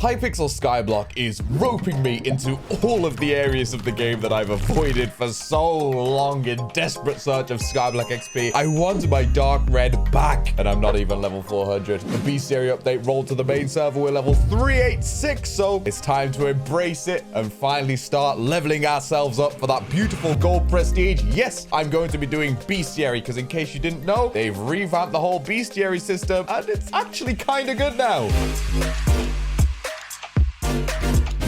Hypixel SkyBlock is roping me into all of the areas of the game that I've avoided for so long in desperate search of SkyBlock XP. I want my dark red back, and I'm not even level 400. The Bestiary update rolled to the main server. We're level 386, so it's time to embrace it and finally start leveling ourselves up for that beautiful gold prestige. Yes, I'm going to be doing Bestiary, because in case you didn't know, they've revamped the whole Bestiary system, and it's actually kind of good now.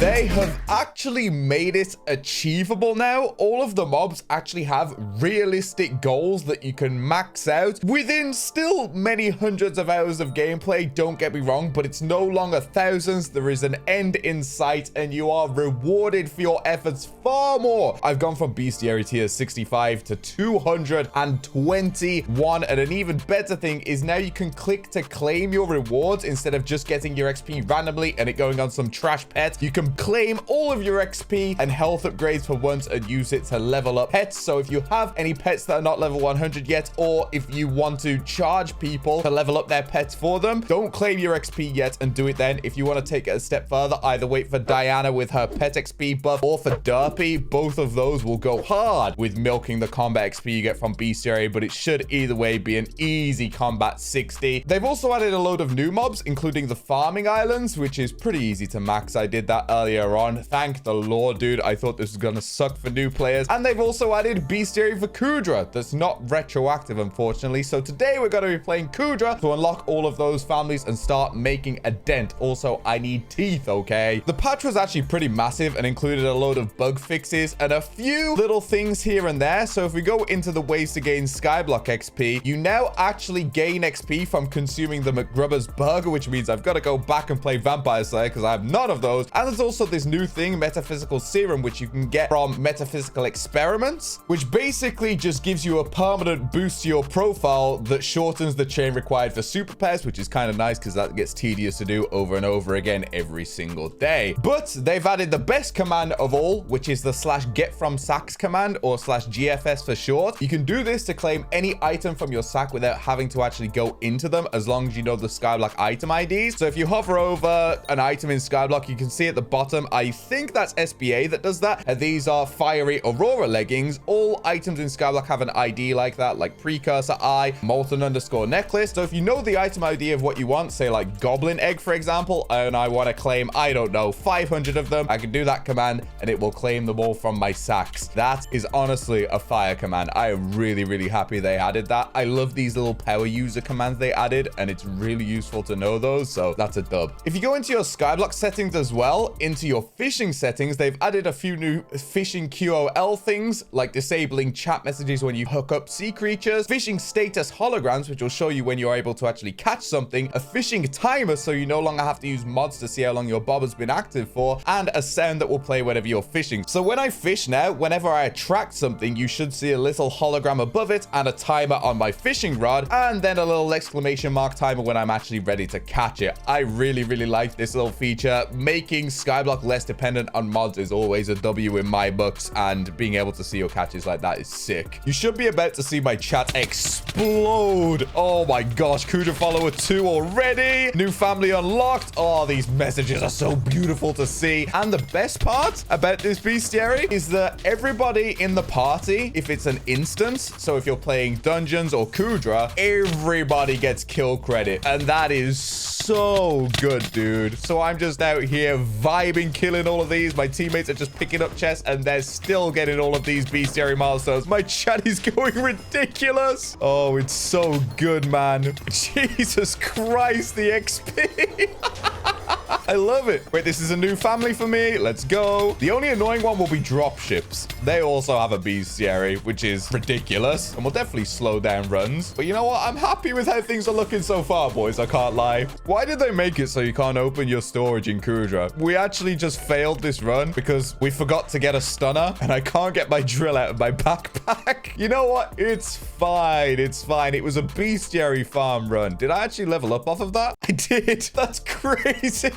They have actually made it achievable now. All of the mobs actually have realistic goals that you can max out within still many hundreds of hours of gameplay. Don't get me wrong, but it's no longer thousands. There is an end in sight, and you are rewarded for your efforts far more. I've gone from Bestiary tier 65 to 221, and an even better thing is now you can click to claim your rewards instead of just getting your XP randomly and it going on some trash pet. You can claim all of your XP and health upgrades for once and use it to level up pets. So if you have any pets that are not level 100 yet, or if you want to charge people to level up their pets for them, don't claim your XP yet and do it then. If you want to take it a step further, either wait for Diana with her pet XP buff or for Derpy. Both of those will go hard with milking the combat XP you get from Bestiary, but it should either way be an easy combat 60. They've also added a load of new mobs, including the farming islands, which is pretty easy to max. I did that earlier on. Thank the Lord, dude. I thought this was gonna suck for new players. And they've also added Bestiary for Kuudra. That's not retroactive, unfortunately. So today we're going to be playing Kuudra to unlock all of those families and start making a dent. Also, I need teeth, okay? The patch was actually pretty massive and included a load of bug fixes and a few little things here and there. So if we go into the ways to gain SkyBlock XP, you now actually gain XP from consuming the McGrubber's burger, which means I've got to go back and play Vampire Slayer because I have none of those. And there's also this new thing, Metaphysical Serum, which you can get from Metaphysical Experiments, which basically just gives you a permanent boost to your profile that shortens the chain required for super pairs, which is kind of nice because that gets tedious to do over and over again every single day. But they've added the best command of all, which is the /getFromSacks command, or /GFS for short. You can do this to claim any item from your sack without having to actually go into them, as long as you know the SkyBlock item IDs. So if you hover over an item in SkyBlock, you can see at the bottom, I think that's SBA that does that. And these are Fiery Aurora leggings. All items in SkyBlock have an ID like that, like Precursor Eye, Molten _ necklace. So if you know the item ID of what you want, say like Goblin Egg, for example, and I want to claim, I don't know, 500 of them, I can do that command and it will claim them all from my sacks. That is honestly a fire command. I am really, really happy they added that. I love these little power user commands they added, and it's really useful to know those. So that's a dub. If you go into your SkyBlock settings as well, into your fishing settings, they've added a few new fishing QOL things, like disabling chat messages when you hook up sea creatures, fishing status holograms, which will show you when you're able to actually catch something, a fishing timer so you no longer have to use mods to see how long your bob has been active for, and a sound that will play whenever you're fishing. So when I fish now, whenever I attract something, you should see a little hologram above it and a timer on my fishing rod, and then a little exclamation mark timer when I'm actually ready to catch it. I really, really like this little feature. Making SkyBlock less dependent on mods is always a W in my books, and being able to see your catches like that is sick. You should be about to see my chat explode. Oh my gosh, Kuudra follower 2 already. New family unlocked. Oh, these messages are so beautiful to see. And the best part about this Bestiary is that everybody in the party, if it's an instance, so if you're playing dungeons or Kuudra, everybody gets kill credit, and that is so good, dude. So I'm just out here vibing, killing all of these. My teammates are just picking up chests, and they're still getting all of these Bestiary milestones. My chat is going ridiculous. Oh, it's so good, man. Jesus Christ, the XP. I love it. Wait, this is a new family for me. Let's go. The only annoying one will be dropships. They also have a Bestiary, which is ridiculous and will definitely slow down runs. But you know what? I'm happy with how things are looking so far, boys. I can't lie. Why did they make it so you can't open your storage in Kuudra? We actually just failed this run because we forgot to get a stunner, and I can't get my drill out of my backpack. You know what? It's fine. It's fine. It was a Bestiary farm run. Did I actually level up off of that? I did. That's crazy.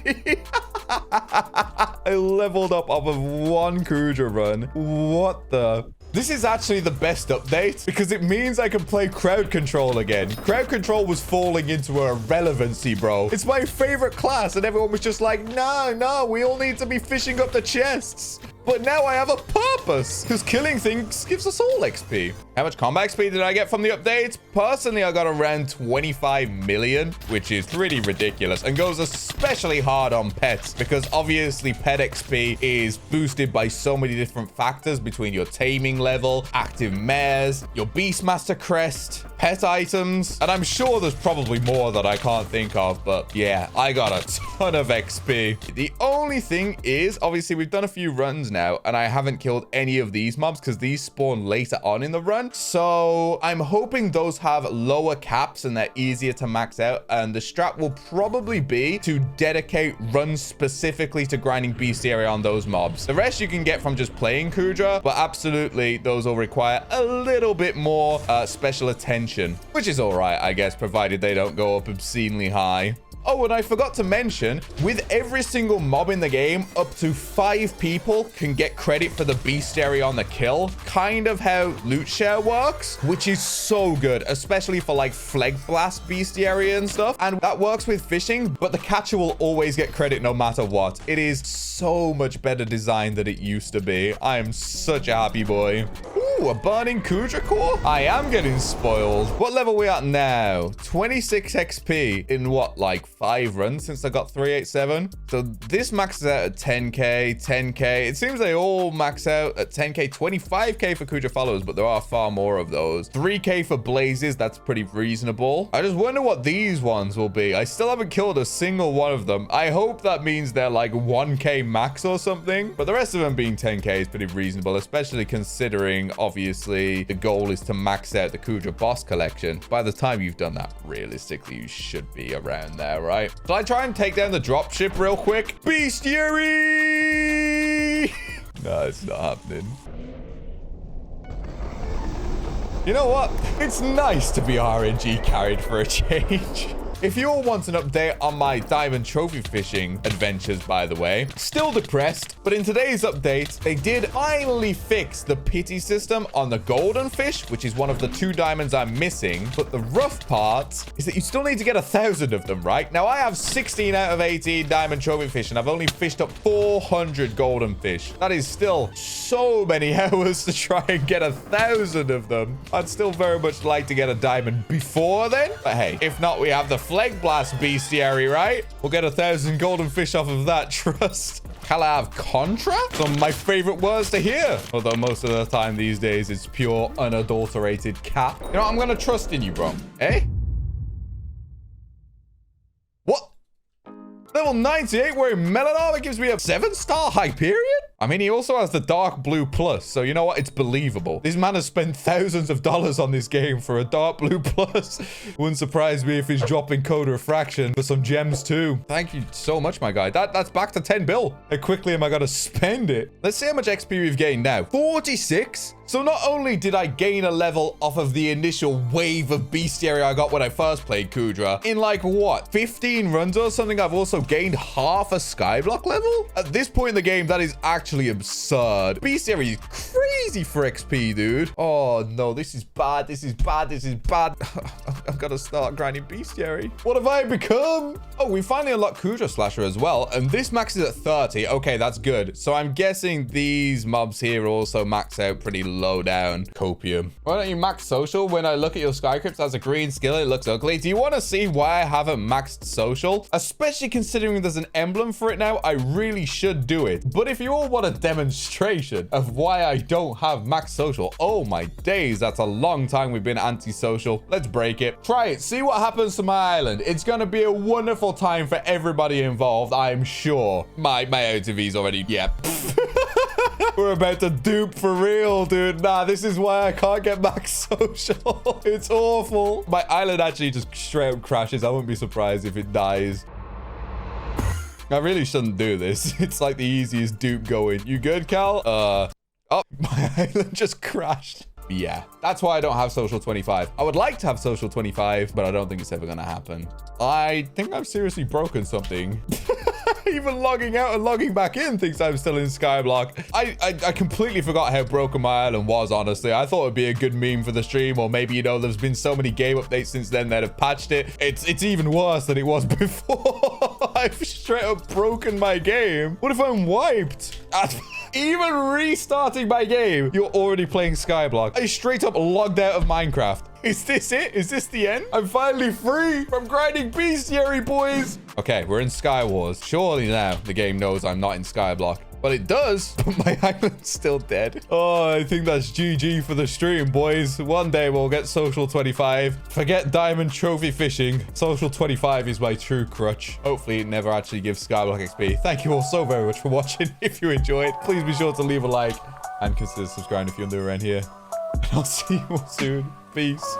I leveled up off of one Kuudra run. What the? This is actually the best update because it means I can play crowd control again. Crowd control was falling into irrelevancy, bro. It's my favorite class, and everyone was just like, no, we all need to be fishing up the chests. But now I have a purpose because killing things gives us all XP. How much combat XP did I get from the updates? Personally, I got around 25 million, which is pretty ridiculous and goes especially hard on pets because obviously pet XP is boosted by so many different factors between your taming level, active mares, your Beastmaster crest, pet items, and I'm sure there's probably more that I can't think of, but yeah, I got a ton of XP. The only thing is, obviously, we've done a few runs now, and I haven't killed any of these mobs because these spawn later on in the run. So I'm hoping those have lower caps and they're easier to max out. And the strat will probably be to dedicate runs specifically to grinding Bestiary on those mobs. The rest you can get from just playing Kuudra, but absolutely those will require a little bit more special attention, which is all right, I guess, provided they don't go up obscenely high. Oh, and I forgot to mention, with every single mob in the game, up to 5 people can get credit for the Bestiary on the kill. Kind of how loot share works, which is so good, especially for like Flag Blast Bestiary and stuff. And that works with fishing, but the catcher will always get credit no matter what. It is so much better designed than it used to be. I am such a happy boy. Ooh, a burning Kuudra core? I am getting spoiled. What level are we at now? 26 XP in what, like 5 runs since I got 387? So this maxes out at 10k, 10k. It seems they all max out at 10k, 25k for Kuudra followers, but there are far more of those. 3k for blazes, that's pretty reasonable. I just wonder what these ones will be. I still haven't killed a single one of them. I hope that means they're like 1k max or something, but the rest of them being 10k is pretty reasonable, especially considering obviously the goal is to max out the Kuudra boss collection. By the time you've done that, realistically, you should be around there, right? So I try and take down the dropship real quick. Bestiary! No, it's not happening. You know what? It's nice to be RNG carried for a change. If you all want an update on my diamond trophy fishing adventures, by the way, still depressed, but in today's update, they did finally fix the pity system on the golden fish, which is one of the 2 diamonds I'm missing. But the rough part is that you still need to get 1,000 of them, right? Now, I have 16 out of 18 diamond trophy fish, and I've only fished up 400 golden fish. That is still so many hours to try and get 1,000 of them. I'd still very much like to get a diamond before then. But hey, if not, we have the Flag Blast Bestiary, right? We'll get 1,000 golden fish off of that, trust. Can I have contra? Some of my favorite words to hear. Although most of the time these days, it's pure unadulterated cap. You know, I'm going to trust in you, bro. Eh? What? Level 98 wearing melon armor gives me a 7-star Hyperion? I mean, he also has the dark blue plus, so you know what? It's believable. This man has spent thousands of dollars on this game for a dark blue plus. Wouldn't surprise me if he's dropping code refraction for some gems too. Thank you so much, my guy. That's back to 10 bill. How quickly am I gonna spend it? Let's see how much XP we've gained now. 46? So not only did I gain a level off of the initial wave of Bestiary I got when I first played Kuudra, in like what, 15 runs or something, I've also gained half a SkyBlock level? At this point in the game, that is actually absurd. Bestiary is crazy for XP, dude. Oh no, this is bad. This is bad. This is bad. I've got to start grinding Bestiary. What have I become? Oh, we finally unlocked Kuudra Slasher as well, and this maxes at 30. Okay, that's good. So I'm guessing these mobs here also max out pretty low down. Copium. Why don't you max social? When I look at your Skycrypt as a green skill, it looks ugly. Do you want to see why I haven't maxed social? Especially considering there's an emblem for it now, I really should do it. But if you all want a demonstration of why I don't have max social, oh my days, that's a long time we've been anti-social. Let's break it. Try it. See what happens to my island. It's gonna be a wonderful time for everybody involved, I'm sure. My OTV's already, yeah. We're about to dupe for real, dude. Nah, this is why I can't get max social. It's awful. My island actually just straight up crashes. I wouldn't be surprised if it dies. I really shouldn't do this. It's like the easiest dupe going. You good, Cal? Oh, my island just crashed. Yeah, that's why I don't have social 25. I would like to have social 25, but I don't think it's ever gonna happen. I think I've seriously broken something. Even logging out and logging back in thinks I'm still in SkyBlock. I completely forgot how broken my island was, honestly. I thought it'd be a good meme for the stream, or maybe, you know, there's been so many game updates since then that have patched it. It's even worse than it was before. I've straight up broken my game. What if I'm wiped? Even restarting my game, you're already playing SkyBlock. I straight up logged out of Minecraft. Is this it? Is this the end? I'm finally free from grinding Bestiary, boys. Okay, we're in Sky Wars. Surely now the game knows I'm not in SkyBlock. Well, it does, but my island's still dead. Oh, I think that's GG for the stream, boys. One day we'll get Social 25. Forget Diamond Trophy fishing. Social 25 is my true crutch. Hopefully, it never actually gives SkyBlock XP. Thank you all so very much for watching. If you enjoyed, please be sure to leave a like and consider subscribing if you're new around here. And I'll see you all soon. Peace.